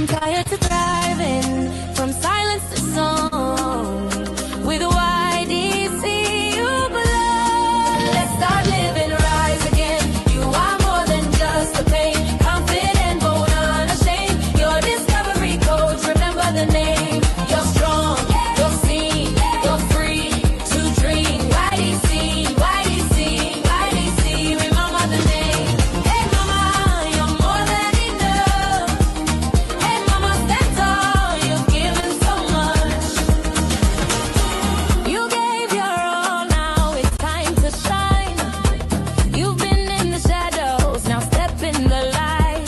from tired to thriving, from silence to song. With YDC you belong. Let's start living, rise again. You are more than just a pain. Confident, bold, unashamed. Your discovery coach, remember the name. You're strong, you're seen, you're free to dream. YDC, YDC, YDC, remember the name. Hey mama, you're more than enough. Hey mama, stand tall, you've given so much. You gave your all, now it's time to shine. You've been in the shadows, now step in the light.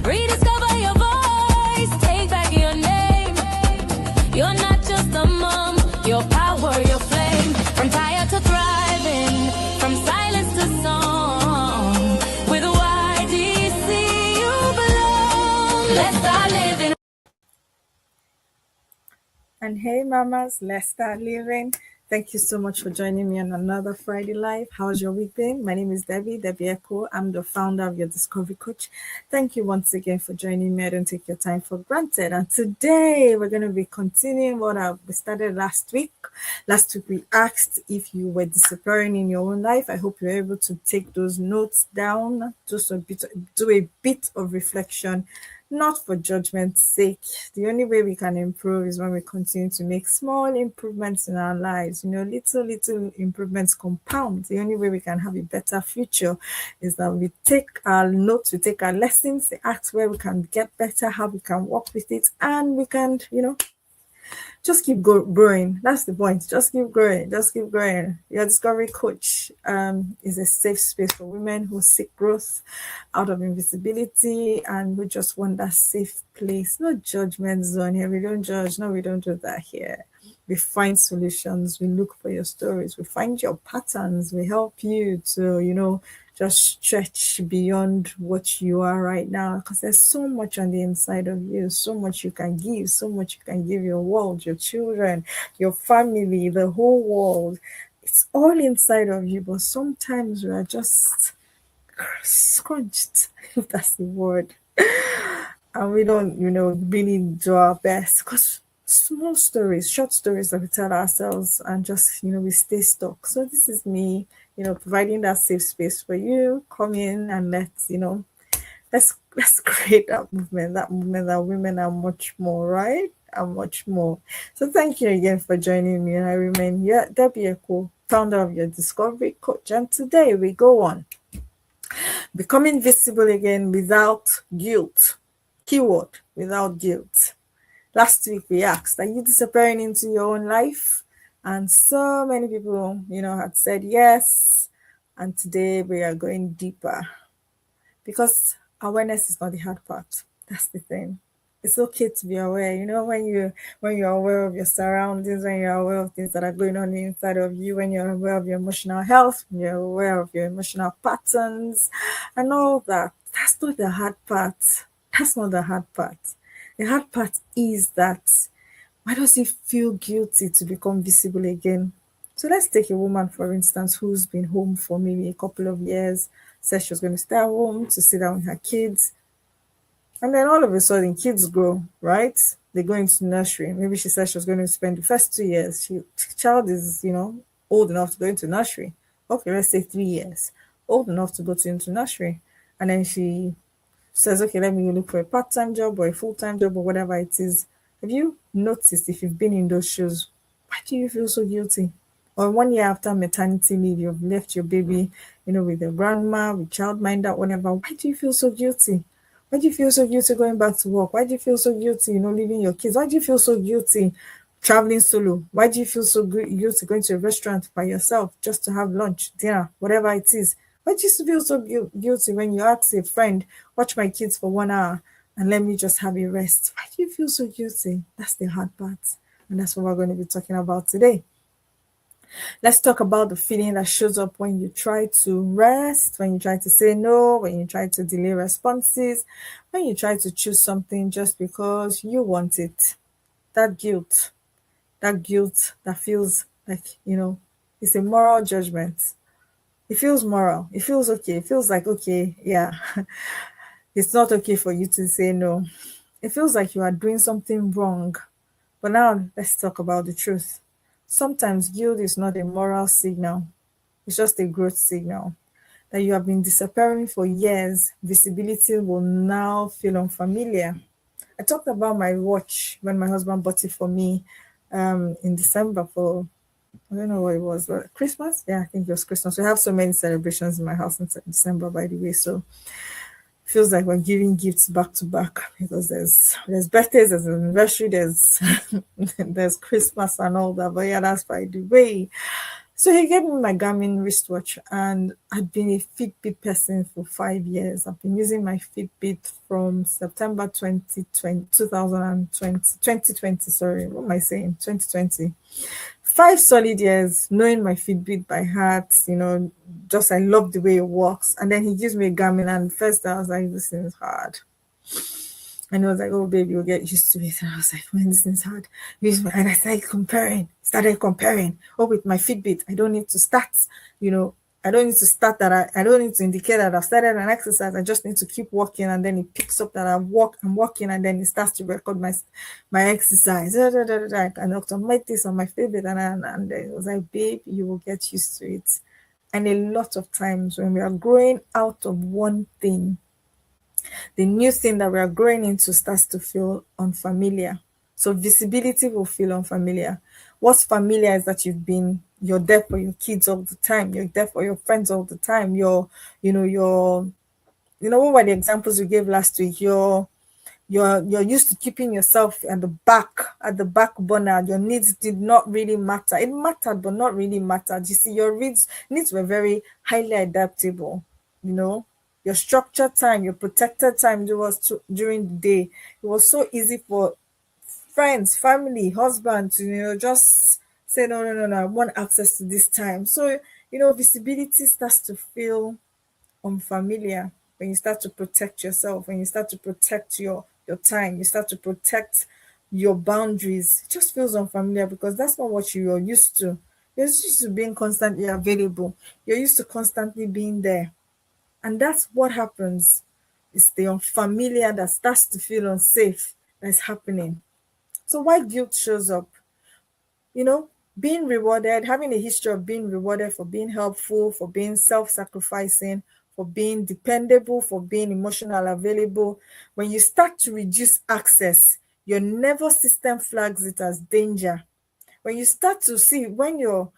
Rediscover your voice, take back your name. You're not just a mom, your power, your flame. From tired to thriving, from silence to song. With YDC you belong. Let's start living. And hey, mamas, let's start living. Thank you so much for joining me on another Friday Live. How's your week been? My name is Debbie Echo. I'm the founder of Your Discovery Coach. Thank you once again for joining me. I don't take your time for granted. And today we're going to be continuing what we started last week. Last week we asked if you were disappearing in your own life. I hope you're able to take those notes down, do a bit of reflection. Not for judgment's sake. The only way we can improve is when we continue to make small improvements in our lives. Little improvements compound. The only way we can have a better future is that we take our notes, we take our lessons, ask where we can get better, how we can work with it, and we can, just keep growing. That's the point. Just keep growing. Just keep growing. Your Discovery Coach is a safe space for women who seek growth out of invisibility and who just want that safe place. No judgment zone here. We don't judge. No, we don't do that here. We find solutions. We look for your stories. We find your patterns. We help you to, just stretch beyond what you are right now, because there's so much on the inside of you, so much you can give, so much you can give your world, your children, your family, the whole world. It's all inside of you, but sometimes we are just scrunched, if that's the word, and we don't, really do our best, because small stories, short stories that we tell ourselves, and just, we stay stuck. So this is me, providing that safe space for you. Come in and let's create that movement that women are much more, right? And much more. So thank you again for joining me. And I remain Debbie Echo, founder of Your Discovery Coach. And today we go on becoming visible again without guilt. Keyword: without guilt. Last week we asked, are you disappearing into your own life? And so many people, had said yes. And today we are going deeper, because awareness is not the hard part. That's the thing. It's okay to be aware. When you're aware of your surroundings, when you're aware of things that are going on inside of you, when you're aware of your emotional health, when you're aware of your emotional patterns and all that. That's not the hard part. That's not the hard part. The hard part is that, why does it feel guilty to become visible again? So let's take a woman, for instance, who's been home for maybe a couple of years, said she was going to stay at home to sit down with her kids. And then all of a sudden, kids grow, right? They go into nursery. Maybe she said she was going to spend the first 2 years. Child is, old enough to go into nursery. Okay, let's say 3 years. Old enough to go into nursery. And then she says, okay, let me look for a part-time job or a full-time job or whatever it is. Have you noticed, if you've been in those shoes, why do you feel so guilty? Or 1 year after maternity leave, you've left your baby, with your grandma, with childminder, whatever. Why do you feel so guilty? Why do you feel so guilty going back to work? Why do you feel so guilty, leaving your kids? Why do you feel so guilty traveling solo? Why do you feel so guilty going to a restaurant by yourself just to have lunch, dinner, whatever it is? Why do you feel so guilty when you ask a friend, watch my kids for 1 hour and let me just have a rest? Why do you feel so guilty? That's the hard part. And that's what we're going to be talking about today. Let's talk about the feeling that shows up when you try to rest, when you try to say no, when you try to delay responses, when you try to choose something just because you want it. That guilt that feels like, it's a moral judgment. It feels moral. It feels okay. It feels like, okay, yeah, it's not okay for you to say no. it feels like you are doing something wrong. But now let's talk about the truth. Sometimes guilt is not a moral signal, it's just a growth signal. That you have been disappearing for years, visibility will now feel unfamiliar. I talked about my watch when my husband bought it for me in December for, I don't know what it was, but Christmas? Yeah, I think it was Christmas. We have so many celebrations in my house in December, by the way. So feels like we're giving gifts back to back because there's birthdays, there's anniversary, there's there's Christmas and all that. But yeah, that's by the way. So he gave me my Garmin wristwatch, and I've been a Fitbit person for 5 years. I've been using my Fitbit from September 2020, 2020, 2020, sorry, what am I saying? 2020. 5 solid years knowing my Fitbit by heart, just I love the way it works. And then he gives me a Garmin, and first I was like, this thing is hard. And he was like, oh, baby, you'll get used to it. And I was like, man, this is hard. And I started comparing. Oh, with my Fitbit, I don't need to start, I don't need to start that. I don't need to indicate that I've started an exercise. I just need to keep walking. And then it picks up that I'm walking. And then it starts to record my exercise. And automate this on my Fitbit. And then it was like, babe, you will get used to it. And a lot of times when we are growing out of one thing, the new thing that we are growing into starts to feel unfamiliar. So visibility will feel unfamiliar. What's familiar is that you're there for your kids all the time. You're there for your friends all the time. What were the examples we gave last week? You're used to keeping yourself at the back burner. Your needs did not really matter. It mattered, but not really mattered. You see, your needs were very highly adaptable. Your structured time, your protected time during the day. It was so easy for friends, family, husband to just say no, I want access to this time. So visibility starts to feel unfamiliar when you start to protect yourself, when you start to protect your time, you start to protect your boundaries. It just feels unfamiliar because that's not what you're used to. You're used to being constantly available. You're used to constantly being there. And that's what happens. It's the unfamiliar that starts to feel unsafe that's happening. So why guilt shows up? Being rewarded, having a history of being rewarded for being helpful, for being self-sacrificing, for being dependable, for being emotional available. When you start to reduce access, your nervous system flags it as danger. When you start to see, when you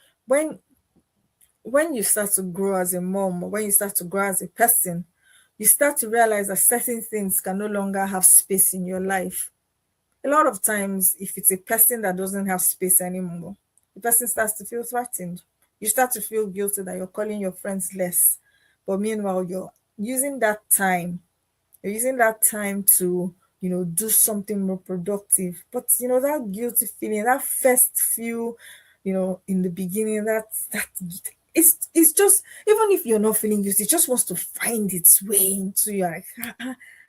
start to grow as a mom, or when you start to grow as a person, you start to realize that certain things can no longer have space in your life. A lot of times, if it's a person that doesn't have space anymore, the person starts to feel threatened. You start to feel guilty that you're calling your friends less. But meanwhile, you're using that time to, do something more productive. But, that guilty feeling, that first few, in the beginning, that it's just, even if you're not feeling guilty, it just wants to find its way into you. Like,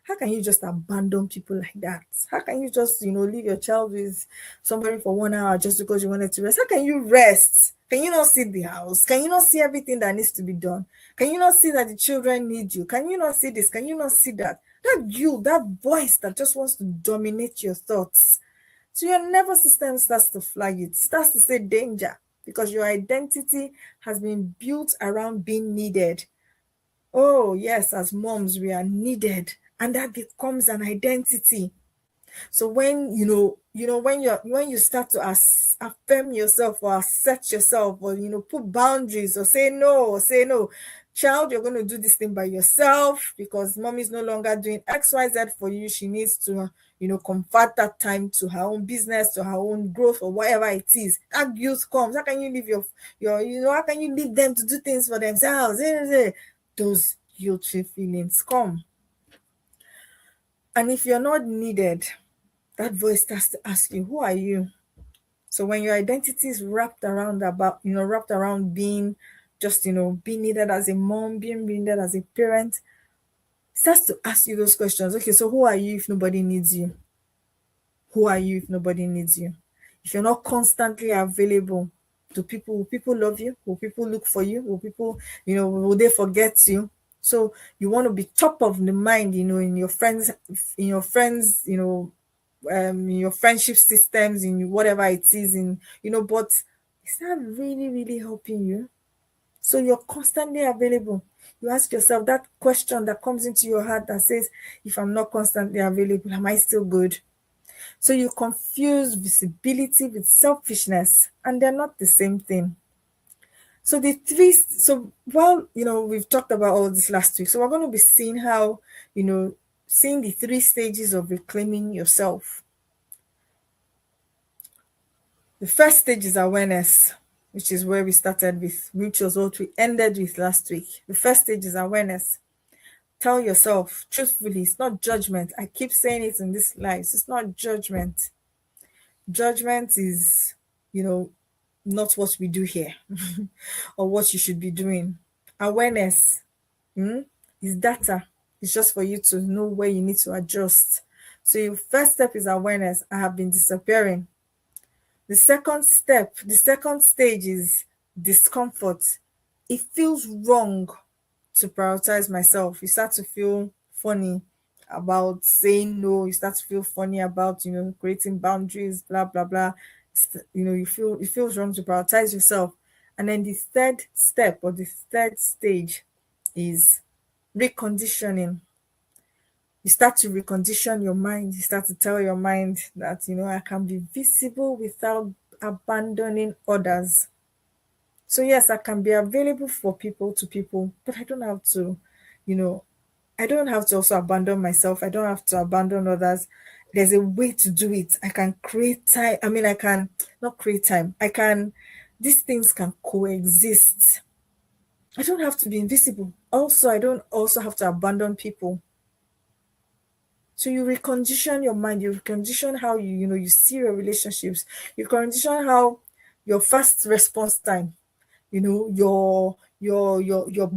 how can you just abandon people like that? How can you just, leave your child with somebody for 1 hour just because you wanted to rest? How can you rest? Can you not see the house? Can you not see everything that needs to be done? Can you not see that the children need you? Can you not see this? Can you not see that? That voice that just wants to dominate your thoughts. So your nervous system starts to flag it, starts to say danger, because your identity has been built around being needed. Oh, yes, as moms, we are needed, and that becomes an identity. So when when you start to affirm yourself or assert yourself, or put boundaries, or say no, child, you're going to do this thing by yourself because mom is no longer doing XYZ for you. She needs to convert that time to her own business, to her own growth, or whatever it is. That guilt comes. How can you leave how can you leave them to do things for themselves? Those guilty feelings come. And if you're not needed, that voice starts to ask you, who are you? So when your identity is wrapped around being just, being needed as a mom, being needed as a parent, it starts to ask you those questions. Okay, so who are you if nobody needs you? Who are you if nobody needs you? If you're not constantly available, will people love you? Will people look for you? Will people, will they forget you? So you want to be top of the mind, in your friends, in your friendship systems, in whatever it is, but is that really, really helping you? So you're constantly available. You ask yourself that question that comes into your heart that says, if I'm not constantly available, am I still good? So you confuse visibility with selfishness, and they're not the same thing. So while we've talked about all this last week, so we're going to be seeing how, seeing the three stages of reclaiming yourself. The first stage is awareness, which is where we started with, which was what we ended with last week. The first stage is awareness. Tell yourself truthfully, it's not judgment. I keep saying it in this life. It's not judgment. Judgment is, not what we do here or what you should be doing. Awareness is data. It's just for you to know where you need to adjust. So your first step is awareness. I have been disappearing. The second stage is discomfort. It feels wrong to prioritize myself. You start to feel funny about saying no. You start to feel funny about, creating boundaries, blah, blah, blah. It feels wrong to prioritize yourself. And then the third step or the third stage is reconditioning. You start to recondition your mind. You start to tell your mind that, I can be visible without abandoning others. So yes, I can be available for people to people, but I don't have to, I don't have to also abandon myself. I don't have to abandon others. There's a way to do it. I can create time. I can not create time. These things can coexist. I don't have to be invisible. Also, I don't also have to abandon people. So you recondition your mind, you recondition how you see your relationships, you condition how your fast response time, your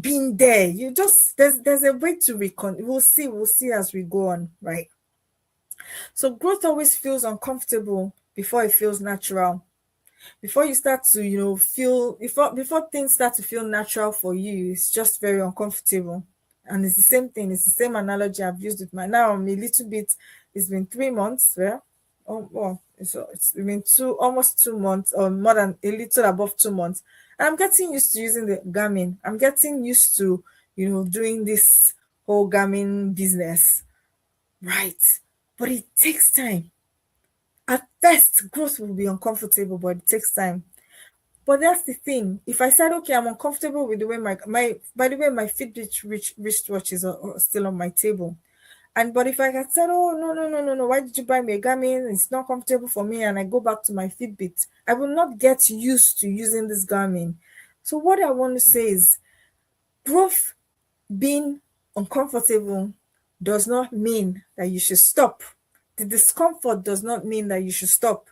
being there. You just there's a way to we'll see as we go on, right? So growth always feels uncomfortable before it feels natural. Before you start to, feel before things start to feel natural for you, it's just very uncomfortable. And it's the same thing, it's the same analogy I've used with now I'm a little bit, it's been 3 months, yeah. It's been almost 2 months, or more than a little above 2 months. And I'm getting used to using the Garmin. I'm getting used to, doing this whole Garmin business. Right. But it takes time. At first, growth will be uncomfortable, but it takes time. But that's the thing. If I said, okay, I'm uncomfortable with the way my by the way, my Fitbit wristwatches are still on my table. But if I had said, oh, no, why did you buy me a Garmin? It's not comfortable for me, and I go back to my Fitbit, I will not get used to using this Garmin. So what I want to say is, growth being uncomfortable does not mean that you should stop. The discomfort does not mean that you should stop.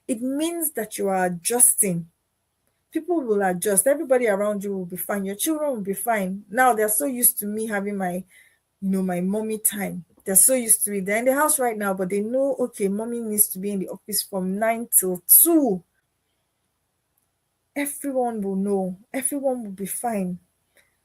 It means that you are adjusting. People will adjust. Everybody around you will be fine. Your children will be fine. Now they're so used to me having my mommy time. They're so used to it. They're in the house right now, but they know, okay, mommy needs to be in the office from 9 till 2. Everyone will know. Everyone will be fine.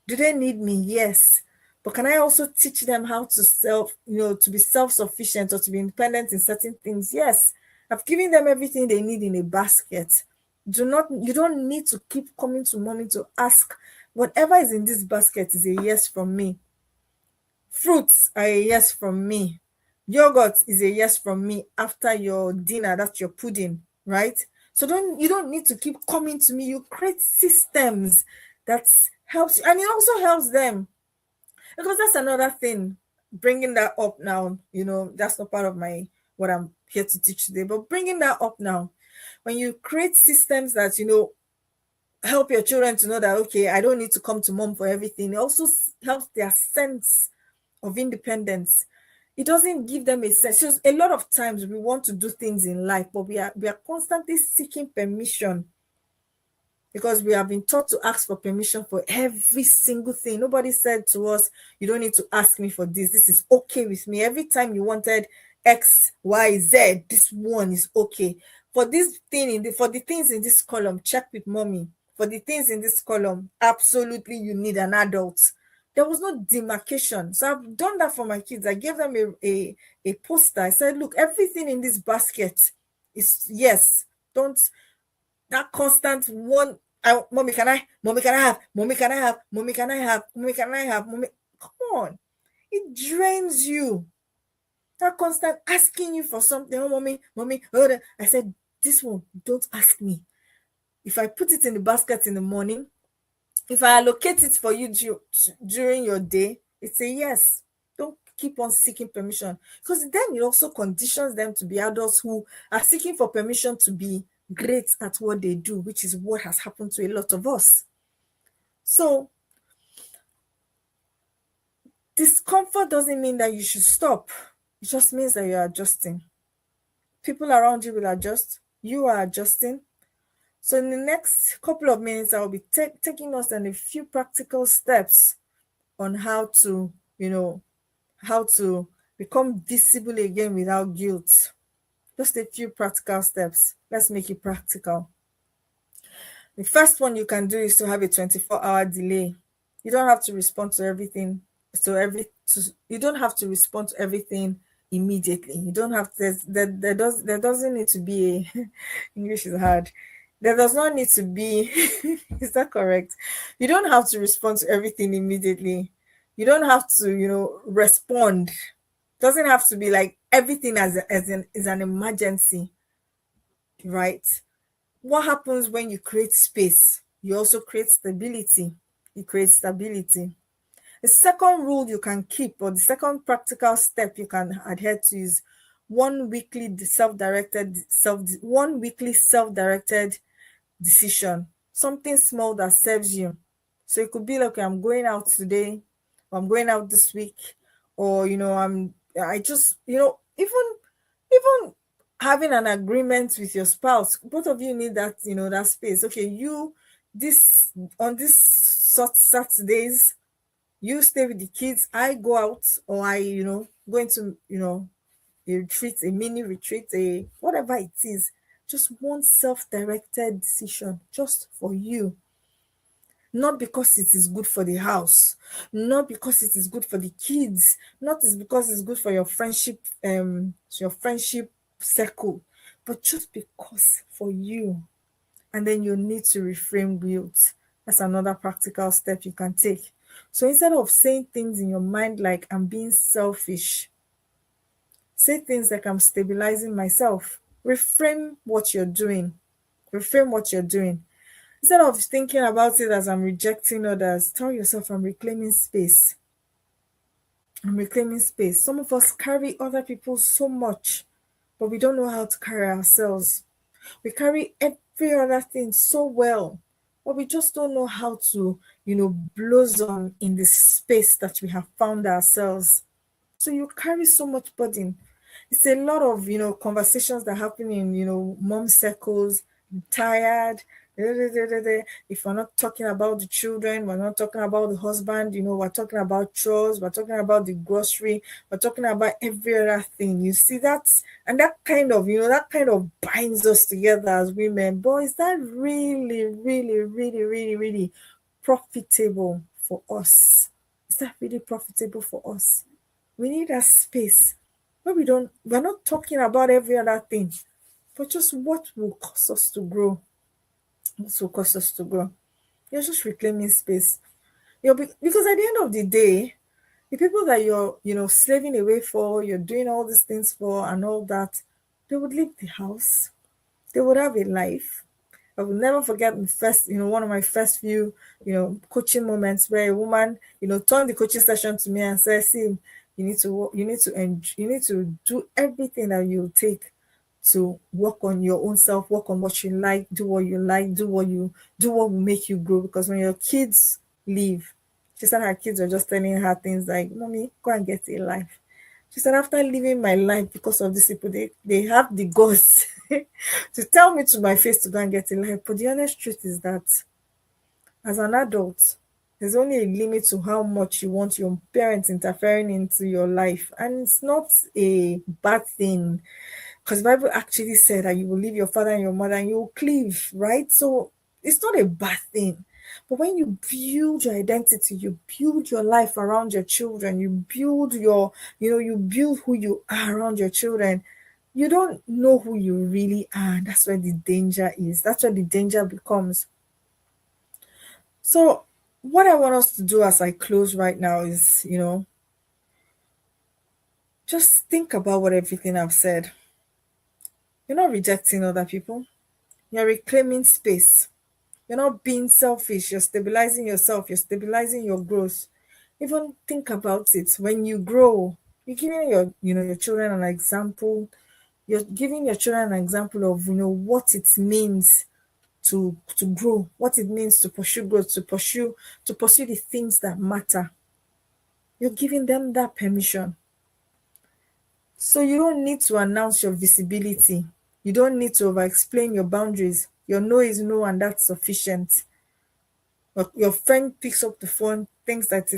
Do they need me? Yes. But can I also teach them how to be self-sufficient or to be independent in certain things? Yes. I've given them everything they need in a basket. You don't need to keep coming to mommy to ask. Whatever is in this basket is a yes from me. Fruits are a yes from me. Yogurt is a yes from me after your dinner. That's your pudding, right? So you don't need to keep coming to me. You create systems that helps you, and it also helps them, because that's another thing. Bringing that up now, that's not part of what I'm here to teach today, but bringing that up now, when you create systems that help your children to know that, okay, I don't need to come to mom for everything, it also helps their sense of independence. It doesn't give them a sense. Just a lot of times we want to do things in life, but we are constantly seeking permission, because we have been taught to ask for permission for every single thing. Nobody said to us, you don't need to ask me for this. This is okay with me. Every time you wanted X, Y, Z, this one is okay. For this thing for the things in this column, check with mommy. For the things in this column, absolutely you need an adult. There was no demarcation. So I've done that for my kids. I gave them a poster. I said, look, everything in this basket is yes. Don't that constant one. Mommy, can I? Mommy, can I have? Mommy, can I have? Mommy, can I have? Mommy, can I have? Mommy, come on. It drains you. That constant asking you for something. Oh, mommy, mommy. Oh, I said, this one, don't ask me. If I put it in the basket in the morning, if I allocate it for you during your day, it's a yes. Don't keep on seeking permission, because then it also conditions them to be adults who are seeking for permission to be great at what they do, which is what has happened to a lot of us. So discomfort doesn't mean that you should stop. It just means that you're adjusting. People around you will adjust. You are adjusting. So in the next couple of minutes, I will be taking us on a few practical steps on how to, how to become visible again without guilt. Just a few practical steps. Let's make it practical. The first one you can do is to have a 24-hour delay. You don't have to respond to everything. You don't have to respond to everything immediately. You don't have to, there doesn't need to be a English is hard. There does not need to be is that correct? You don't have to respond to everything immediately. You don't have to, respond. Doesn't have to be like everything is an emergency, right? What happens when you create space? You also create stability. You create stability. The second rule you can keep, or the second practical step you can adhere to, is one weekly self-directed decision. Something small that serves you. So it could be like, okay, I'm going out today, or I'm going out this week, or even having an agreement with your spouse. Both of you need that, that space. Okay, on this Saturdays, you stay with the kids, I go out, or I, go into, a retreat, a mini retreat, a whatever it is. Just one self-directed decision just for you. Not because it is good for the house, not because it is good for the kids, not because it's good for your friendship circle, but just because for you. And then you need to reframe guilt. That's another practical step you can take. So instead of saying things in your mind like, I'm being selfish, say things like, I'm stabilizing myself. Reframe what you're doing. Reframe what you're doing. Instead of thinking about it as, I'm rejecting others, tell yourself, I'm reclaiming space. I'm reclaiming space. Some of us carry other people so much, but we don't know how to carry ourselves. We carry every other thing so well, but we just don't know how to, blossom in the space that we have found ourselves. So you carry so much burden. It's a lot of, conversations that happen in, mom circles. I'm tired. If we're not talking about the children, we're not talking about the husband, we're talking about chores, we're talking about the grocery, we're talking about every other thing. You see that? And that kind of binds us together as women. But is that really, really, really, really, really profitable for us? Is that really profitable for us? We need a space where we're not talking about every other thing, but just what will cause us to grow. What will cause us to grow. You're just reclaiming space. Because at the end of the day, the people that you're, slaving away for, you're doing all these things for and all that, they would leave the house. They would have a life. I will never forget one of my first few, coaching moments where a woman, turned the coaching session to me and said, see, you need to do everything that you take to work on your own self, work on what you like, do what will make you grow. Because when your kids leave, she said her kids were just telling her things like, Mommy, go and get a life. She said, after living my life because of these people, they have the guts to tell me to my face to go and get a life. But the honest truth is that as an adult, there's only a limit to how much you want your parents interfering into your life. And it's not a bad thing, because the Bible actually said that you will leave your father and your mother and you will cleave, right? So it's not a bad thing. But when you build your identity, you build your life around your children, you build your, you build who you are around your children, you don't know who you really are. And that's where the danger is. That's where the danger becomes. So, what I want us to do as I close right now is, just think about what everything I've said. You're not rejecting other people, you're reclaiming space. You're not being selfish, you're stabilizing yourself, you're stabilizing your growth. Even think about it. When you grow, you're giving your children an example. You're giving your children an example of what it means to grow, what it means to pursue growth, to pursue the things that matter. You're giving them that permission. So you don't need to announce your visibility. You don't need to over explain your boundaries. Your no is no, and that's sufficient. Your friend picks up the phone, thinks that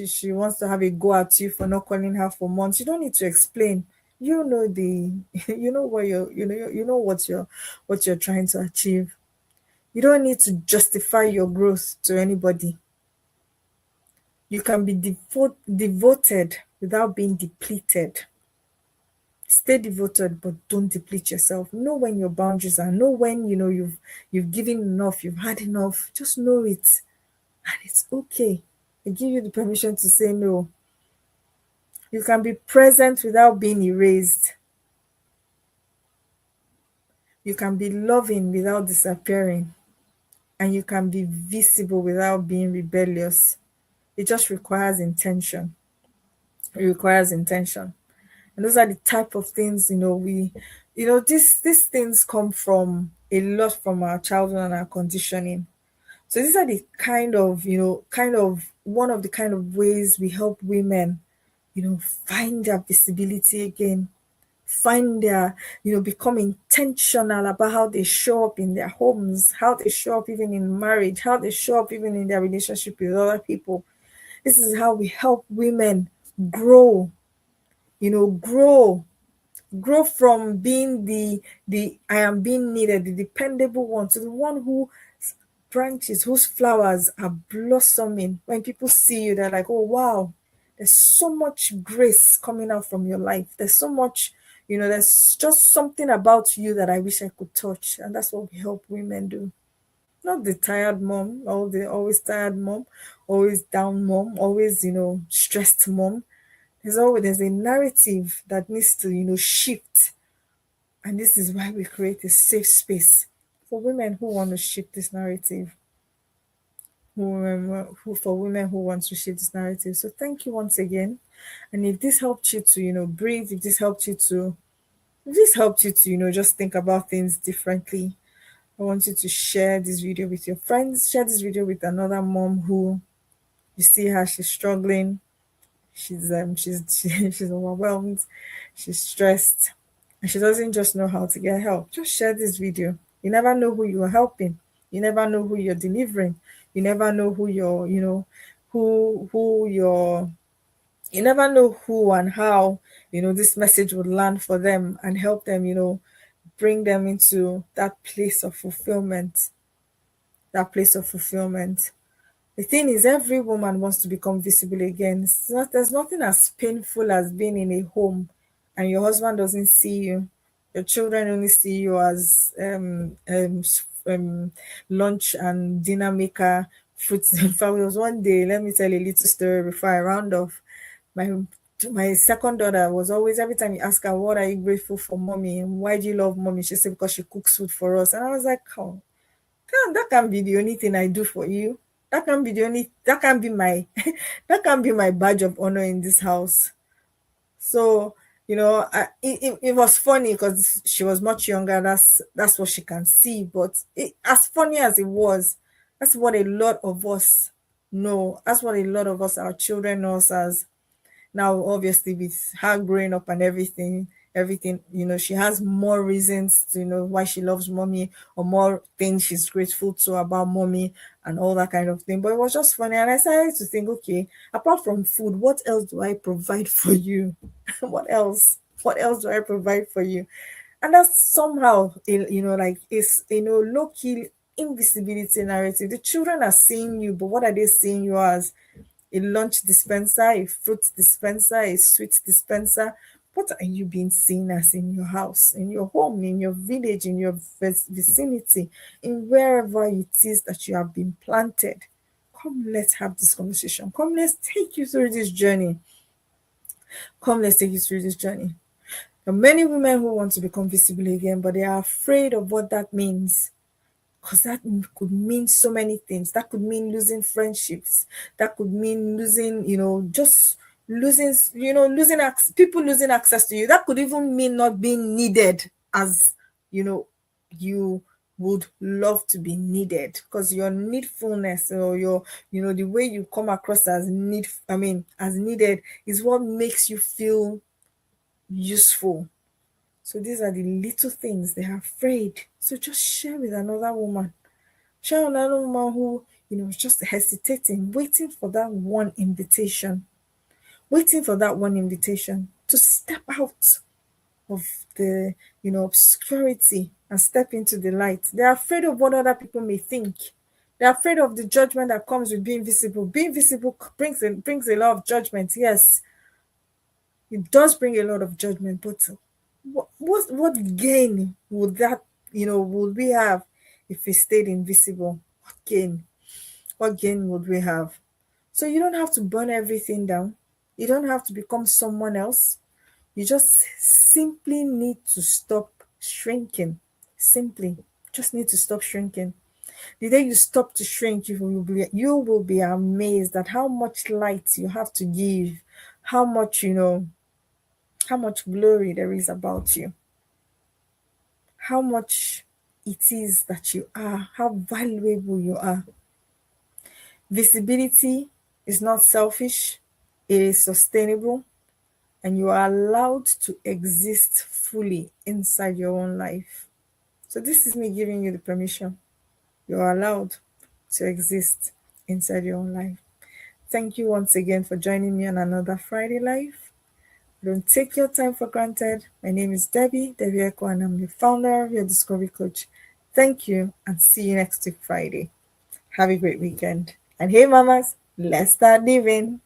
she wants to have a go at you for not calling her for months. You don't need to explain. You know the you know what you know what you're trying to achieve. You don't need to justify your growth to anybody. You can be devoted without being depleted. Stay devoted, but don't deplete yourself. Know when your boundaries are. Know when you've given enough, you've had enough. Just know it, and it's okay. I give you the permission to say no. You can be present without being erased. You can be loving without disappearing, and you can be visible without being rebellious. It just requires intention. It requires intention. And those are the type of things we these things come from a lot from our childhood and our conditioning. So these are the kind of one of the kind of ways we help women find their visibility again, find their become intentional about how they show up in their homes, how they show up even in marriage, how they show up even in their relationship with other people. This is how we help women grow, grow from being the I am being needed, the dependable one, to the one who branches, whose flowers are blossoming. When people see you, they're like, oh wow, there's so much grace coming out from your life. There's so much, there's just something about you that I wish I could touch. And that's what we help women do. Not the tired mom, or the always tired mom, always down mom, always, stressed mom. There's a narrative that needs to shift, and this is why we create a safe space for women who want to shift this narrative, for women who want to shift this narrative. So thank you once again. And if this helped you to breathe, if this helped you to just think about things differently, I want you to share this video with your friends. Share this video with another mom who you see her, she's struggling, she's overwhelmed, she's stressed, and she doesn't just know how to get help. Just share this video. You never know who you are helping. You never know who you're delivering. You never know who you're who you're you never know who and how this message would land for them and help them, bring them into that place of fulfillment. The thing is, every woman wants to become visible again. There's nothing as painful as being in a home and your husband doesn't see you. Your children only see you as lunch and dinner maker, fruits. In fact, it was one day, let me tell you a little story before I round off. My second daughter was always, every time you ask her, what are you grateful for, mommy? And why do you love mommy? She said, because she cooks food for us. And I was like, oh, that can't be the only thing I do for you. That can't be my that can't be my badge of honor in this house. So it was funny because she was much younger. That's what she can see. But as funny as it was, that's what a lot of us know. That's what a lot of us, our children, know us as. Now, obviously, with her growing up and everything, she has more reasons to why she loves mommy, or more things she's grateful to about mommy, and all that kind of thing. But it was just funny, and I started to think, okay, apart from food, what else do I provide for you? What else do I provide for you? And that's somehow, like, it's low key invisibility narrative. The children are seeing you, but what are they seeing you as? A lunch dispenser, a fruit dispenser, a sweet dispenser. What are you being seen as in your house, in your home, in your village, in your vicinity, in wherever it is that you have been planted? Come, let's have this conversation. Come, let's take you through this journey. Come, let's take you through this journey. There are many women who want to become visible again, but they are afraid of what that means. Because that could mean so many things. That could mean losing friendships. That could mean losing, just losing, people losing access to you. That could even mean not being needed as, you would love to be needed, because your needfulness, or your, the way you come across as as needed, is what makes you feel useful. So these are the little things they are afraid. So just share with another woman. Share with another woman who, is just hesitating, waiting for that one invitation. Waiting for that one invitation to step out of the, obscurity and step into the light. They're afraid of what other people may think. They're afraid of the judgment that comes with being visible. Being visible brings a lot of judgment. Yes, it does bring a lot of judgment, but what gain would that, would we have if we stayed invisible? What gain would we have? So you don't have to burn everything down. You don't have to become someone else. You just simply need to stop shrinking. Simply just need to stop shrinking. The day you stop to shrink, you will be amazed at how much light you have to give, how much, how much glory there is about you, how much it is that you are, how valuable you are. Visibility is not selfish, it is sustainable, and you are allowed to exist fully inside your own life. So, this is me giving you the permission. You are allowed to exist inside your own life. Thank you once again for joining me on another Friday Live. Don't take your time for granted. My name is Debbie Echo, and I'm the founder of your Discovery Coach. Thank you, and see you next week, Friday. Have a great weekend. And hey, mamas, let's start living.